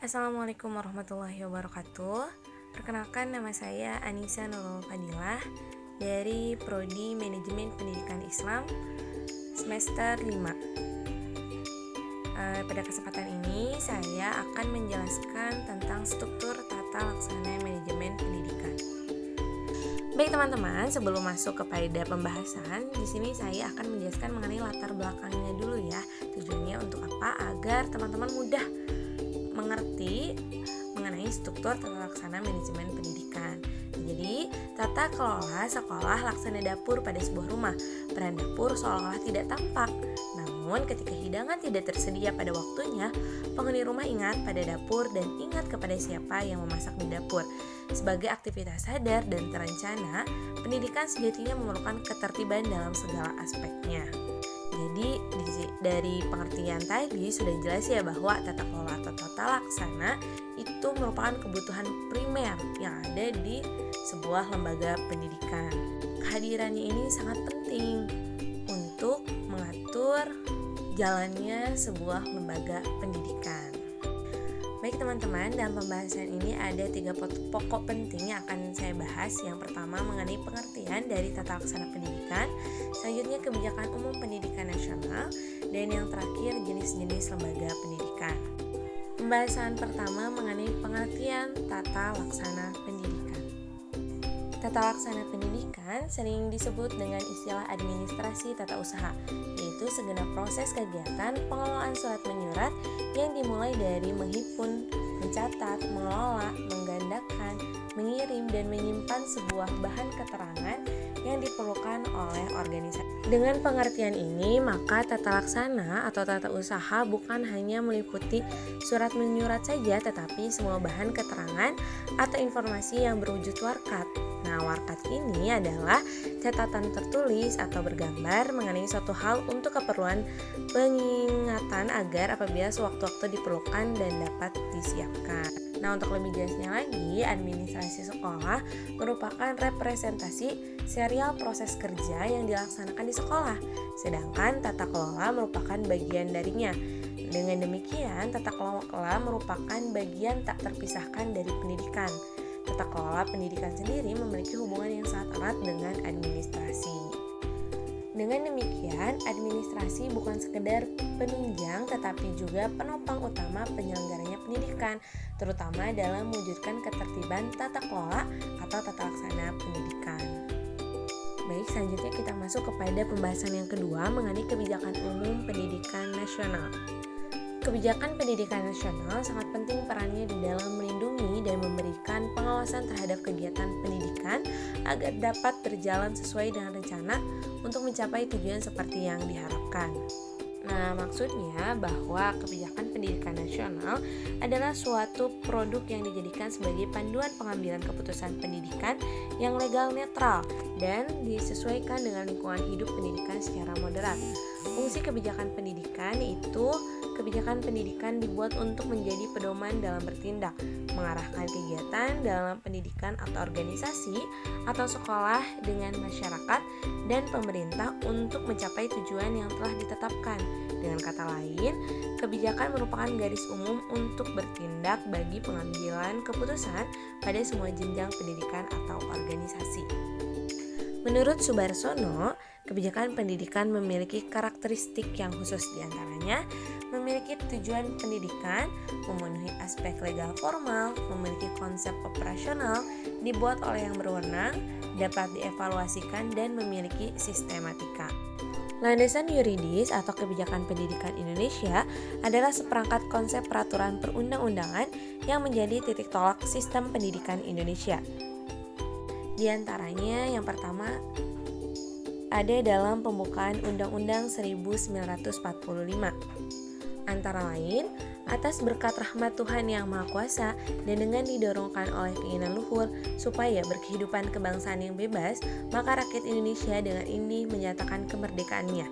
Assalamualaikum warahmatullahi wabarakatuh. Perkenalkan, nama saya Anissa Nurul Fadilah dari Prodi Manajemen Pendidikan Islam semester 5. Pada kesempatan ini saya akan menjelaskan tentang struktur tata laksana manajemen pendidikan. Baik teman-teman, sebelum masuk kepada pembahasan, di sini saya akan menjelaskan mengenai latar belakangnya dulu ya. Tujuannya untuk apa? Agar teman-teman mudah mengerti mengenai struktur tata laksana manajemen pendidikan. Jadi, tata kelola sekolah laksana dapur pada sebuah rumah. Peran dapur seolah-olah tidak tampak. Namun, ketika hidangan tidak tersedia pada waktunya, penghuni rumah ingat pada dapur dan ingat kepada siapa yang memasak di dapur. Sebagai aktivitas sadar dan terencana, pendidikan sejatinya memerlukan ketertiban dalam segala aspeknya. Jadi dari pengertian tadi sudah jelas ya bahwa tata kelola atau tata laksana itu merupakan kebutuhan primer yang ada di sebuah lembaga pendidikan. Kehadirannya ini sangat penting untuk mengatur jalannya sebuah lembaga pendidikan. Baik teman-teman, dalam pembahasan ini ada 3 pokok penting yang akan saya bahas. Yang pertama mengenai pengertian dari tata laksana pendidikan, selanjutnya kebijakan umum pendidikan nasional, dan yang terakhir jenis-jenis lembaga pendidikan. Pembahasan pertama mengenai pengertian tata laksana pendidikan. Tata laksana pendidikan sering disebut dengan istilah administrasi tata usaha, yaitu segenap proses kegiatan pengelolaan surat menyurat yang dimulai dari menghimpun, mencatat, mengelola, menggandakan, mengirim, dan menyimpan sebuah bahan keterangan yang diperlukan oleh organisasi. Dengan pengertian ini, maka tata laksana atau tata usaha bukan hanya meliputi surat menyurat saja, tetapi semua bahan keterangan atau informasi yang berwujud warkat. Nah, warkat ini adalah catatan tertulis atau bergambar mengenai suatu hal untuk keperluan pengingatan agar apabila sewaktu-waktu diperlukan dan dapat disiapkan. Nah, untuk lebih jelasnya lagi, administrasi sekolah merupakan representasi serial proses kerja yang dilaksanakan di sekolah, sedangkan tata kelola merupakan bagian darinya. Dengan demikian, tata kelola merupakan bagian tak terpisahkan dari pendidikan. Tata kelola pendidikan sendiri memiliki hubungan yang sangat erat dengan administrasi. Dengan demikian, administrasi bukan sekedar penunjang tetapi juga penopang utama penyelenggaranya pendidikan, terutama dalam mewujudkan ketertiban tata kelola atau tata laksana pendidikan. Baik, selanjutnya kita masuk kepada pembahasan yang kedua mengenai kebijakan umum pendidikan nasional. Kebijakan pendidikan nasional sangat penting perannya di dalam melindungi dan memberikan pengawasan terhadap kegiatan pendidikan agar dapat berjalan sesuai dengan rencana untuk mencapai tujuan seperti yang diharapkan. Nah, maksudnya bahwa kebijakan pendidikan nasional adalah suatu produk yang dijadikan sebagai panduan pengambilan keputusan pendidikan yang legal netral dan disesuaikan dengan lingkungan hidup pendidikan secara moderat. Fungsi kebijakan pendidikan itu kebijakan pendidikan dibuat untuk menjadi pedoman dalam bertindak, mengarahkan kegiatan dalam pendidikan atau organisasi atau sekolah dengan masyarakat dan pemerintah untuk mencapai tujuan yang telah ditetapkan. Dengan kata lain, kebijakan merupakan garis umum untuk bertindak bagi pengambilan keputusan pada semua jenjang pendidikan atau organisasi. Menurut Subarsono, kebijakan pendidikan memiliki karakteristik yang khusus, diantaranya memiliki tujuan pendidikan, memenuhi aspek legal formal, memiliki konsep operasional, dibuat oleh yang berwenang, dapat dievaluasikan, dan memiliki sistematika. Landasan yuridis atau kebijakan pendidikan Indonesia adalah seperangkat konsep peraturan perundang-undangan yang menjadi titik tolak sistem pendidikan Indonesia. Di antaranya yang pertama ada dalam pembukaan Undang-Undang 1945. Antara lain, atas berkat rahmat Tuhan Yang Maha Kuasa dan dengan didorongkan oleh keinginan luhur supaya berkehidupan kebangsaan yang bebas, maka rakyat Indonesia dengan ini menyatakan kemerdekaannya.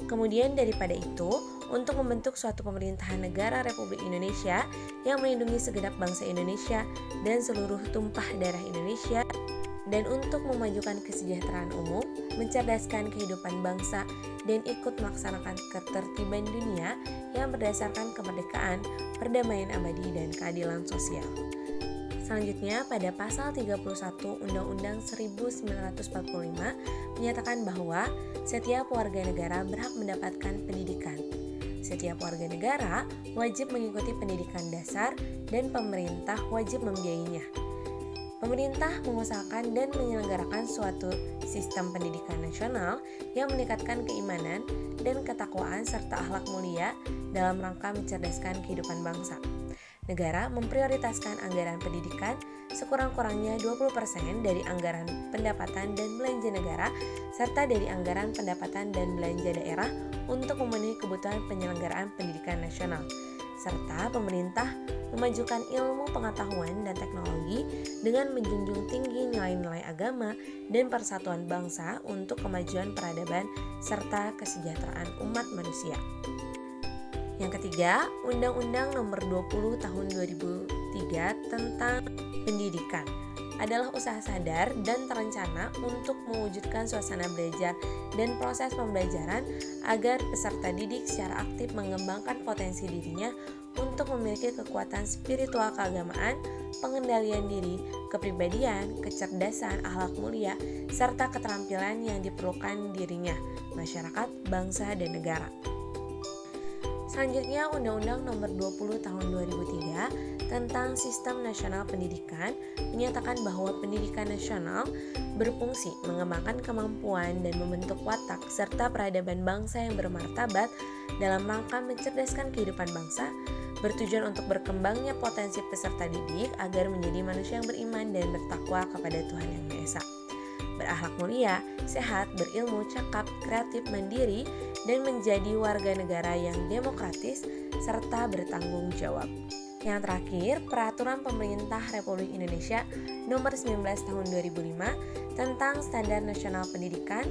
Kemudian daripada itu, untuk membentuk suatu pemerintahan negara Republik Indonesia yang melindungi segenap bangsa Indonesia dan seluruh tumpah darah Indonesia, dan untuk memajukan kesejahteraan umum, mencerdaskan kehidupan bangsa, dan ikut melaksanakan ketertiban dunia yang berdasarkan kemerdekaan, perdamaian abadi, dan keadilan sosial. Selanjutnya, pada pasal 31 Undang-Undang 1945 menyatakan bahwa setiap warga negara berhak mendapatkan pendidikan. Setiap warga negara wajib mengikuti pendidikan dasar dan pemerintah wajib membiayainya. Pemerintah mengusahakan dan menyelenggarakan suatu sistem pendidikan nasional yang meningkatkan keimanan dan ketakwaan serta akhlak mulia dalam rangka mencerdaskan kehidupan bangsa. Negara memprioritaskan anggaran pendidikan sekurang-kurangnya 20% dari anggaran pendapatan dan belanja negara serta dari anggaran pendapatan dan belanja daerah untuk memenuhi kebutuhan penyelenggaraan pendidikan nasional. Serta pemerintah memajukan ilmu pengetahuan dan teknologi dengan menjunjung tinggi nilai-nilai agama dan persatuan bangsa untuk kemajuan peradaban serta kesejahteraan umat manusia. Yang ketiga, Undang-Undang Nomor 20 Tahun 2003 tentang Pendidikan adalah usaha sadar dan terencana untuk mewujudkan suasana belajar dan proses pembelajaran agar peserta didik secara aktif mengembangkan potensi dirinya untuk memiliki kekuatan spiritual keagamaan, pengendalian diri, kepribadian, kecerdasan, akhlak mulia, serta keterampilan yang diperlukan dirinya, masyarakat, bangsa, dan negara. Selanjutnya, Undang-Undang Nomor 20 Tahun 2003 tentang Sistem Nasional Pendidikan menyatakan bahwa pendidikan nasional berfungsi mengembangkan kemampuan dan membentuk watak serta peradaban bangsa yang bermartabat dalam rangka mencerdaskan kehidupan bangsa, bertujuan untuk berkembangnya potensi peserta didik agar menjadi manusia yang beriman dan bertakwa kepada Tuhan Yang Maha Esa, berakhlak mulia, sehat, berilmu, cakap, kreatif, mandiri, dan menjadi warga negara yang demokratis serta bertanggung jawab. Yang terakhir, Peraturan Pemerintah Republik Indonesia Nomor 19 Tahun 2005 tentang Standar Nasional Pendidikan,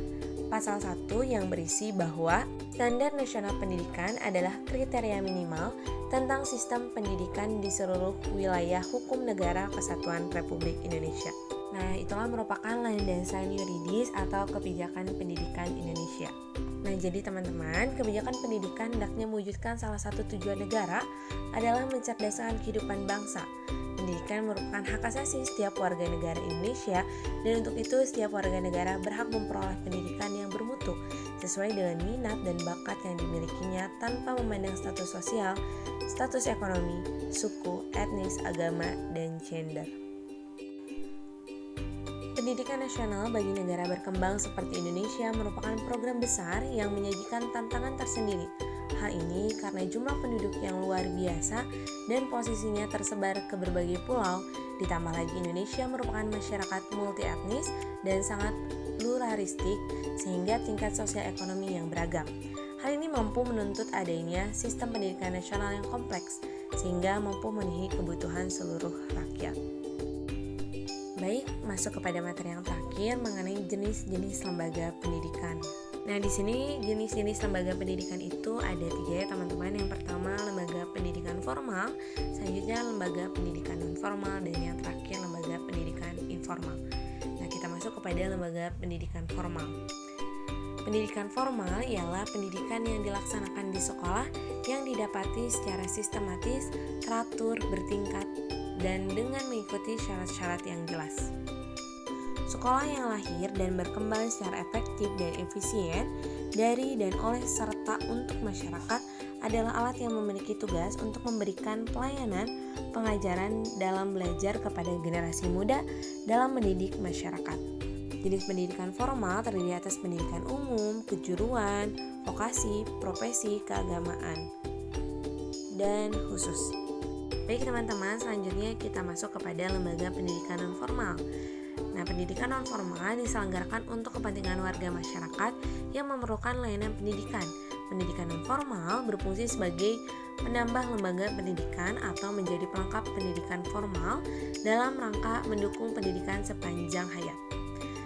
Pasal 1 yang berisi bahwa Standar Nasional Pendidikan adalah kriteria minimal tentang sistem pendidikan di seluruh wilayah hukum negara Kesatuan Republik Indonesia. Nah, itulah merupakan landasan yuridis atau kebijakan pendidikan Indonesia. Nah, jadi teman-teman, kebijakan pendidikan hendaknya mewujudkan salah satu tujuan negara adalah mencerdaskan kehidupan bangsa. Pendidikan merupakan hak asasi setiap warga negara Indonesia, dan untuk itu setiap warga negara berhak memperoleh pendidikan yang bermutu sesuai dengan minat dan bakat yang dimilikinya tanpa memandang status sosial, status ekonomi, suku, etnis, agama, dan gender. Pendidikan nasional bagi negara berkembang seperti Indonesia merupakan program besar yang menyajikan tantangan tersendiri. Hal ini karena jumlah penduduk yang luar biasa dan posisinya tersebar ke berbagai pulau, ditambah lagi Indonesia merupakan masyarakat multi etnis dan sangat pluralistik sehingga tingkat sosial ekonomi yang beragam. Hal ini mampu menuntut adanya sistem pendidikan nasional yang kompleks sehingga mampu memenuhi kebutuhan seluruh rakyat. Baik, masuk kepada materi yang terakhir mengenai jenis-jenis lembaga pendidikan. Nah, di sini jenis-jenis lembaga pendidikan itu ada 3 ya teman-teman. Yang pertama lembaga pendidikan formal, selanjutnya lembaga pendidikan non formal, dan yang terakhir lembaga pendidikan informal. Nah, kita masuk kepada lembaga pendidikan formal. Pendidikan formal ialah pendidikan yang dilaksanakan di sekolah yang didapati secara sistematis, teratur, bertingkat, dan dengan mengikuti syarat-syarat yang jelas. Sekolah yang lahir dan berkembang secara efektif dan efisien dari dan oleh serta untuk masyarakat adalah alat yang memiliki tugas untuk memberikan pelayanan pengajaran dalam belajar kepada generasi muda dalam mendidik masyarakat. Jenis pendidikan formal terdiri atas pendidikan umum, kejuruan, vokasi, profesi, keagamaan, dan khusus. Baik teman-teman, selanjutnya kita masuk kepada lembaga pendidikan non formal. Nah, pendidikan non formal diselenggarakan untuk kepentingan warga masyarakat yang memerlukan layanan pendidikan. Pendidikan non formal berfungsi sebagai penambah lembaga pendidikan atau menjadi pelengkap pendidikan formal dalam rangka mendukung pendidikan sepanjang hayat.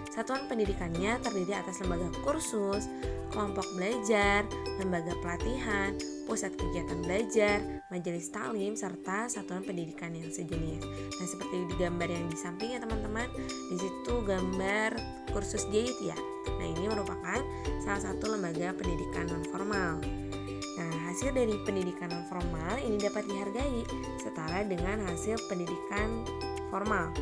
Satuan pendidikannya terdiri atas lembaga kursus, kelompok belajar, lembaga pelatihan, pusat kegiatan belajar, majelis taklim, serta satuan pendidikan yang sejenis. Nah, seperti di gambar yang di samping ya teman-teman, di situ gambar kursus jahit ya. Nah, ini merupakan salah satu lembaga pendidikan non-formal. Nah, hasil dari pendidikan non-formal ini dapat dihargai setara dengan hasil pendidikan formal.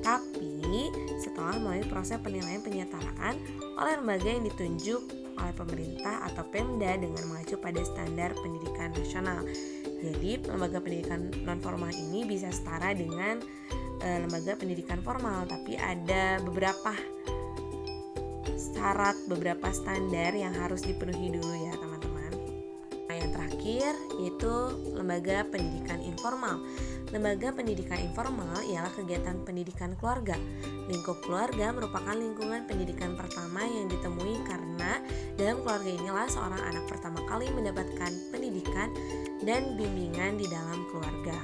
Tapi, setelah melalui proses penilaian penyetaraan oleh lembaga yang ditunjuk oleh pemerintah atau Pemda dengan mengacu pada standar pendidikan nasional. Jadi, lembaga pendidikan non-formal ini bisa setara dengan lembaga pendidikan formal, tapi ada beberapa syarat, beberapa standar yang harus dipenuhi dulu ya teman-teman. Nah, yang terakhir yaitu lembaga pendidikan informal. Lembaga pendidikan informal ialah kegiatan pendidikan keluarga. Lingkup keluarga merupakan lingkungan pendidikan pertama yang ditemui karena dalam keluarga inilah seorang anak pertama kali mendapatkan pendidikan dan bimbingan di dalam keluarga.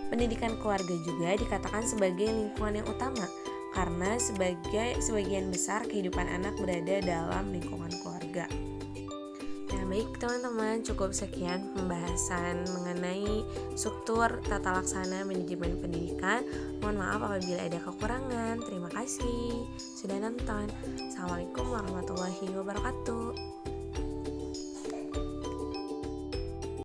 Pendidikan keluarga juga dikatakan sebagai lingkungan yang utama karena sebagian besar kehidupan anak berada dalam lingkungan keluarga. Nah, baik teman-teman, cukup sekian pembahasan mengenai struktur tata laksana manajemen pendidikan. Mohon maaf apabila ada kekurangan. Terima kasih sudah nonton. Assalamualaikum warahmatullahi wabarakatuh.